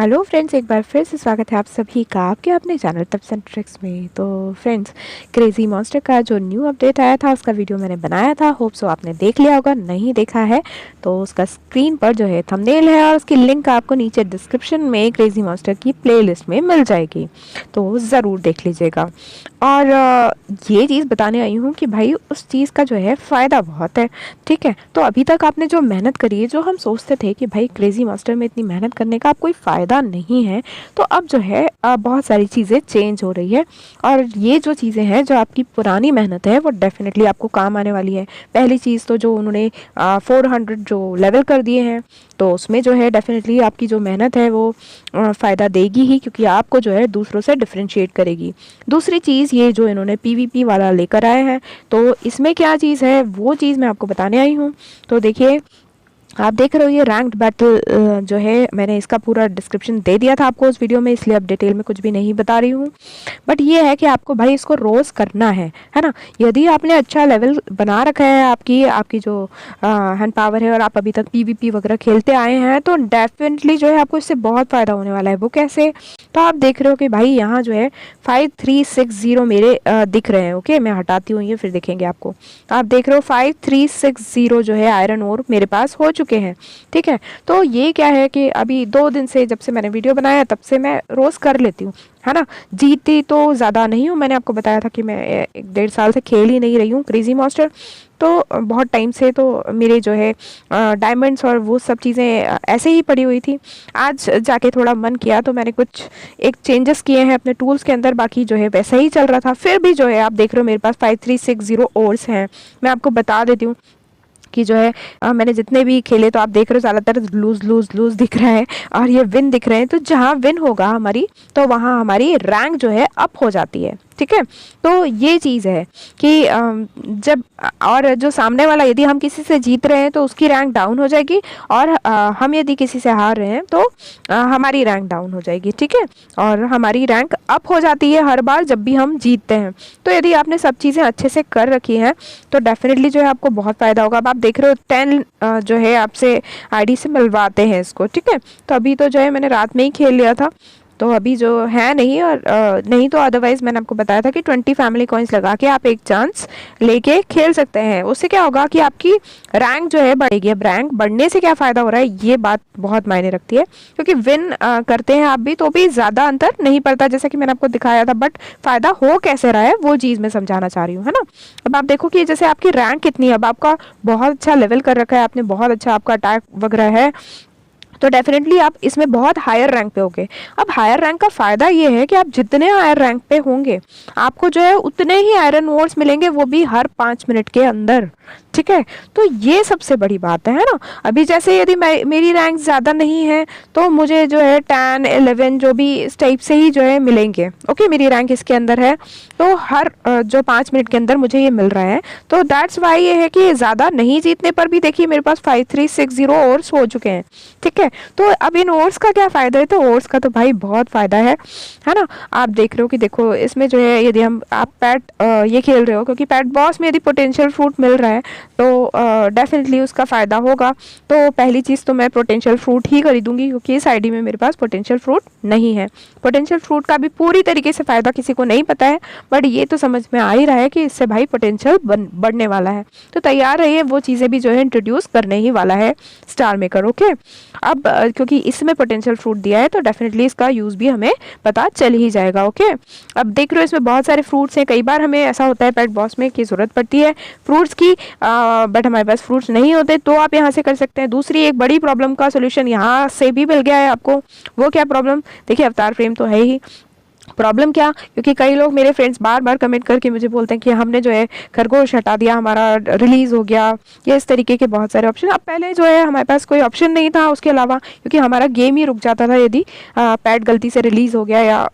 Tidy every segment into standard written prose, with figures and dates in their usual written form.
Hello friends, एक बार फिर से स्वागत है आप सभी का आपके अपने चैनल टिप्स एंड ट्रिक्स में। तो फ्रेंड्स, क्रेजी मॉन्स्टर का जो न्यू अपडेट आया था उसका वीडियो मैंने बनाया था। होप सो आपने देख लिया होगा। नहीं देखा है तो उसका स्क्रीन पर जो है थंबनेल है और उसकी लिंक आपको नीचे डिस्क्रिप्शन में क्रेजी मॉन्स्टर की प्लेलिस्ट में मिल जाएगी, तो ज़रूर देख लीजिएगा। और ये चीज़ बताने आई हूँ कि भाई उस चीज़ का जो है फ़ायदा बहुत है। ठीक है, तो अभी तक आपने जो मेहनत करी है, जो हम सोचते थे कि भाई क्रेजी मास्टर में इतनी मेहनत करने का आप कोई फ़ायदा नहीं है, तो अब जो है बहुत सारी चीज़ें चेंज हो रही है। और ये जो चीज़ें हैं, जो आपकी पुरानी मेहनत है, वो डेफिनेटली आपको काम आने वाली है। पहली चीज़ तो जो उन्होंने 400 जो लेवल कर दिए हैं, तो उसमें जो है डेफिनेटली आपकी जो मेहनत है वो फ़ायदा देगी ही, क्योंकि आपको जो है दूसरों से डिफरेंशिएट करेगी। दूसरी चीज़, ये जो इन्होंने पीवीपी वाला लेकर आए हैं, तो इसमें क्या चीज़ है वो चीज़ मैं आपको बताने आई हूँ। तो देखिए, आप देख रहे हो ये रैंक्ड बैटल जो है, मैंने इसका पूरा डिस्क्रिप्शन दे दिया था आपको उस वीडियो में, इसलिए अब डिटेल में कुछ भी नहीं बता रही हूँ। बट ये है कि आपको भाई इसको रोज़ करना है ना। यदि आपने अच्छा लेवल बना रखा है, आपकी आपकी जो हैंड पावर है, और आप अभी तक पीवीपी वगैरह खेलते आए हैं, तो डेफिनेटली जो है आपको इससे बहुत फ़ायदा होने वाला है। वो कैसे? तो आप देख रहे हो कि भाई यहाँ जो है 5360 मेरे दिख रहे हैं। ओके, मैं हटाती हूँ ये, फिर दिखेंगे आपको। आप देख रहे हो 5360 जो है आयरन ओर मेरे पास हो चुके हैं। ठीक है, तो ये क्या है कि अभी 2 दिन से, जब से मैंने वीडियो बनाया तब से मैं रोज़ कर लेती हूँ, है ना। जीती तो ज़्यादा नहीं हूँ, मैंने आपको बताया था कि मैं 1-1.5 साल से खेल ही नहीं रही हूँ क्रेजी मॉन्स्टर। तो बहुत टाइम से तो मेरे जो है डायमंड्स और वो सब चीज़ें ऐसे ही पड़ी हुई थी। आज जाके थोड़ा मन किया तो मैंने कुछ एक चेंजेस किए हैं अपने टूल्स के अंदर, बाकी जो है वैसा ही चल रहा था। फिर भी जो है आप देख रहे हो मेरे पास 5360 ओर्स हैं। मैं आपको बता देती हूँ कि जो है मैंने जितने भी खेले, तो आप देख रहे हो ज़्यादातर लूज़ लूज़ लूज़ दिख रहा है और ये विन दिख रहे हैं। तो जहाँ विन होगा हमारी, तो वहाँ हमारी रैंक जो है अप हो जाती है। ठीक है, तो ये चीज़ है कि जब और जो सामने वाला, यदि हम किसी से जीत रहे हैं तो उसकी रैंक डाउन हो जाएगी, और हम यदि किसी से हार रहे हैं तो हमारी रैंक डाउन हो जाएगी। ठीक है, और हमारी रैंक अप हो जाती है हर बार जब भी हम जीतते हैं। तो यदि आपने सब चीज़ें अच्छे से कर रखी हैं तो डेफिनेटली जो है आपको बहुत फ़ायदा होगा। अब आप देख रहे हो 10 जो है आपसे आईडी से मिलवाते हैं इसको। ठीक है, तो अभी तो जो है मैंने रात में ही खेल लिया था, तो अभी जो है नहीं। और नहीं तो अदरवाइज़ मैंने आपको बताया था कि 20 फैमिली कॉइन्स लगा के आप एक चांस लेके खेल सकते हैं। उससे क्या होगा कि आपकी रैंक जो है बढ़ेगी। अब रैंक बढ़ने से क्या फ़ायदा हो रहा है, ये बात बहुत मायने रखती है, क्योंकि विन करते हैं आप भी तो भी ज़्यादा अंतर नहीं पड़ता, जैसा कि मैंने आपको दिखाया था। बट फ़ायदा हो कैसे रहा है वो चीज़ मैं समझाना चाह रही हूँ, है ना। अब आप देखो कि जैसे आपकी रैंक कितनी है, अब आपका बहुत अच्छा लेवल कर रखा है आपने, बहुत अच्छा आपका अटैक वगैरह है, तो डेफिनेटली आप इसमें बहुत हायर रैंक पे होगे। अब हायर रैंक का फ़ायदा ये है कि आप जितने हायर रैंक पे होंगे, आपको जो है उतने ही आयरन ओर्स मिलेंगे, वो भी हर 5 मिनट के अंदर। ठीक है, तो ये सबसे बड़ी बात है ना। अभी जैसे यदि मेरी रैंक ज़्यादा नहीं है, तो मुझे जो है 10, 11 जो भी इस टाइप से ही जो है मिलेंगे। ओके, मेरी रैंक इसके अंदर है, तो हर जो 5 मिनट के अंदर मुझे ये मिल रहा है। तो दैट्स वाई ये है कि ज़्यादा नहीं जीतने पर भी देखिए मेरे पास 5360 ओर्स हो चुके हैं। ठीक है, तो अब इन ओर्स का क्या फ़ायदा है? तो ओर्स का तो भाई बहुत फ़ायदा है ना। आप देख रहे हो कि देखो इसमें जो है, यदि आप पैट ये खेल रहे हो, क्योंकि पैट बॉस में यदि पोटेंशियल फ्रूट मिल रहा है तो डेफिनेटली उसका फ़ायदा होगा। तो पहली चीज़ तो मैं पोटेंशियल फ्रूट ही खरीदूंगी, क्योंकि इस आईडी में मेरे पास पोटेंशियल फ्रूट नहीं है। पोटेंशियल फ्रूट का भी पूरी तरीके से फ़ायदा किसी को नहीं पता है, बट ये तो समझ में आ ही रहा है कि इससे भाई पोटेंशियल बढ़ने वाला है। तो तैयार रहिए, वो चीज़ें भी जो है इंट्रोड्यूस करने ही वाला है स्टार मेकर। ओके, अब क्योंकि इसमें पोटेंशियल फ्रूट दिया है, तो डेफिनेटली इसका यूज़ भी हमें पता चल ही जाएगा। ओके, अब देख रहे हो इसमें बहुत सारे फ्रूट्स हैं। कई बार हमें ऐसा होता है पेट बॉस में कि ज़रूरत पड़ती है फ्रूट्स की, बट हमारे पास फ्रूट्स नहीं होते, तो आप यहाँ से कर सकते हैं। दूसरी एक बड़ी प्रॉब्लम का सोल्यूशन यहाँ से भी मिल गया है आपको। वो क्या प्रॉब्लम? देखिए, अवतार फ्रेम तो है ही। प्रॉब्लम क्या? क्योंकि कई लोग मेरे फ्रेंड्स बार बार कमेंट करके मुझे बोलते हैं कि हमने जो है खरगोश हटा दिया, हमारा रिलीज़ हो गया, ये इस तरीके के बहुत सारे ऑप्शन। अब पहले जो है हमारे पास कोई ऑप्शन नहीं था उसके अलावा, क्योंकि हमारा गेम ही रुक जाता था यदि पैड गलती से रिलीज़ हो गया या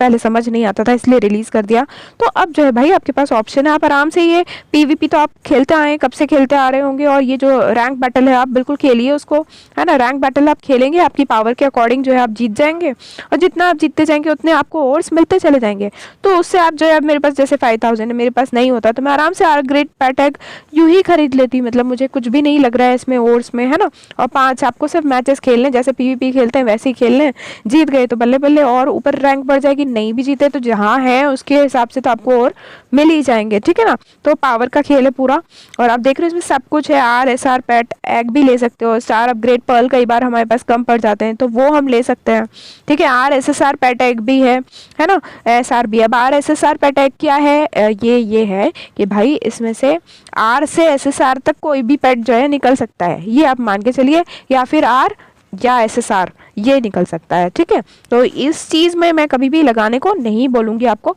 पहले समझ नहीं आता था इसलिए रिलीज़ कर दिया। तो अब जो है भाई आपके पास ऑप्शन है, आप आराम से ये पीवीपी तो आप खेलते आए, कब से खेलते आ रहे होंगे, और ये जो रैंक बैटल है आप बिल्कुल खेलिए उसको, है ना। रैंक बैटल आप खेलेंगे, आपकी पावर के अकॉर्डिंग जो है आप जीत जाएंगे, और जितना आप जीतते जाएंगे उतने आपको ओवर्स मिलते चले जाएंगे। तो उससे आप जो है, मेरे पास जैसे 5000 है, मेरे पास नहीं होता तो मैं आराम से आर ग्रेड पैटैग यूँ ही खरीद लेती, मतलब मुझे कुछ भी नहीं लग रहा है इसमें ओवर्स में, है ना। और 5 आपको सिर्फ मैचेस खेलने, जैसे पीवीपी खेलते हैं वैसे ही खेलने, जीत गए तो बल्ले बल्ले और ऊपर रैंक बढ़ जाएगी, नहीं भी जीते तो जहाँ है उसके हिसाब से तो आपको और मिल ही जाएंगे, ठीक है ना। तो पावर का खेल है पूरा, और आप देख रहे हो इसमें सब कुछ है। RSR पैट एग भी ले सकते हो, स्टार अपग्रेड पर्ल कई बार हमारे पास कम पड़ जाते हैं तो वो हम ले सकते हैं, ठीक है। RSSR पैट एग भी है ना, SR भी। अब RSSR पैट एग क्या है, ये है कि भाई इसमें से R से SSR तक कोई भी पेट जो है निकल सकता है, ये आप मान के चलिए, या फिर R या SSR ये निकल सकता है, ठीक है। तो इस चीज़ में मैं कभी भी लगाने को नहीं बोलूँगी आपको,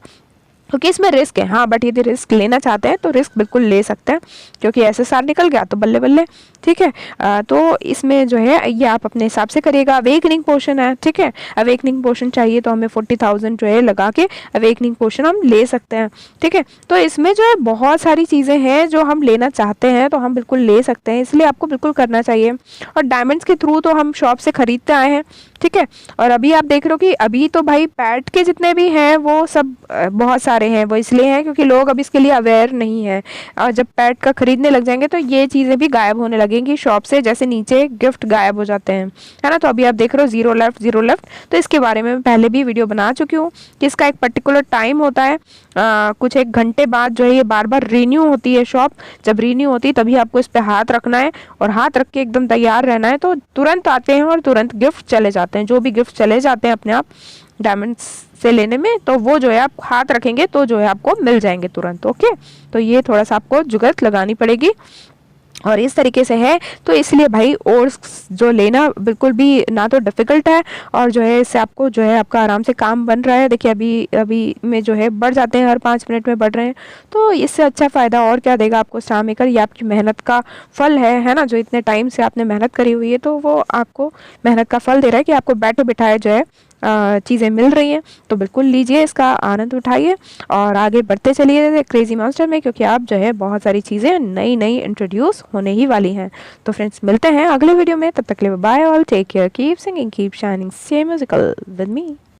क्योंकि इसमें रिस्क है। हाँ, बट यदि रिस्क लेना चाहते हैं तो रिस्क बिल्कुल ले सकते हैं, क्योंकि SSR निकल गया तो बल्ले बल्ले, ठीक है। तो इसमें जो है ये आप अपने हिसाब से करिएगा। अवेकनिंग पोशन है, ठीक है। अवेकनिंग पोशन चाहिए तो हमें 40,000 जो है लगा के अवेकनिंग पोशन हम ले सकते हैं, ठीक है। तो इसमें जो है बहुत सारी चीज़ें हैं जो हम लेना चाहते हैं तो हम बिल्कुल ले सकते हैं, इसलिए आपको बिल्कुल करना चाहिए। और डायमंड्स के थ्रू तो हम शॉप से खरीदते आए हैं, ठीक है। और अभी आप देख रहे हो कि अभी तो भाई पैट के जितने भी हैं वो सब बहुत सारे हैं, वो इसलिए हैं क्योंकि लोग अब इसके लिए अवेयर नहीं है। और जब पैट का खरीदने लग जाएंगे तो ये चीज़ें भी गायब होने लगेंगी शॉप से, जैसे नीचे गिफ्ट गायब हो जाते हैं, है ना। तो अभी आप देख रहे हो ज़ीरो लेफ्ट। तो इसके बारे में मैं पहले भी वीडियो बना चुकी हूँ कि इसका एक पर्टिकुलर टाइम होता है, कुछ 1 घंटे बाद जो है ये बार बार रीन्यू होती है शॉप। जब रीन्यू होती है तभी आपको इस पर हाथ रखना है, और हाथ रख के एकदम तैयार रहना है, तो तुरंत आते हैं और तुरंत गिफ्ट चले जाते हैं। जो भी गिफ्ट चले जाते हैं अपने आप डायमंड्स से लेने में, तो वो जो है आप हाथ रखेंगे तो जो है आपको मिल जाएंगे तुरंत, ओके। तो ये थोड़ा सा आपको जुगत लगानी पड़ेगी, और इस तरीके से है। तो इसलिए भाई ओर्स जो लेना बिल्कुल भी ना तो डिफ़िकल्ट है, और जो है इससे आपको जो है आपका आराम से काम बन रहा है। देखिए अभी में जो है बढ़ जाते हैं, हर 5 मिनट में बढ़ रहे हैं, तो इससे अच्छा फ़ायदा और क्या देगा आपको स्टार मेकर। ये आपकी मेहनत का फल है ना। जो इतने टाइम से आपने मेहनत करी हुई है तो वो आपको मेहनत का फल दे रहा है कि आपको बैठे बिठाए जो है चीज़ें मिल रही हैं। तो बिल्कुल लीजिए, इसका आनंद उठाइए और आगे बढ़ते चलिए क्रेजी मॉन्स्टर में, क्योंकि आप जो है बहुत सारी चीज़ें नई इंट्रोड्यूस होने ही वाली हैं। तो फ्रेंड्स मिलते हैं अगले वीडियो में, तब तक के लिए bye all, take care, keep singing, keep shining, stay musical with me.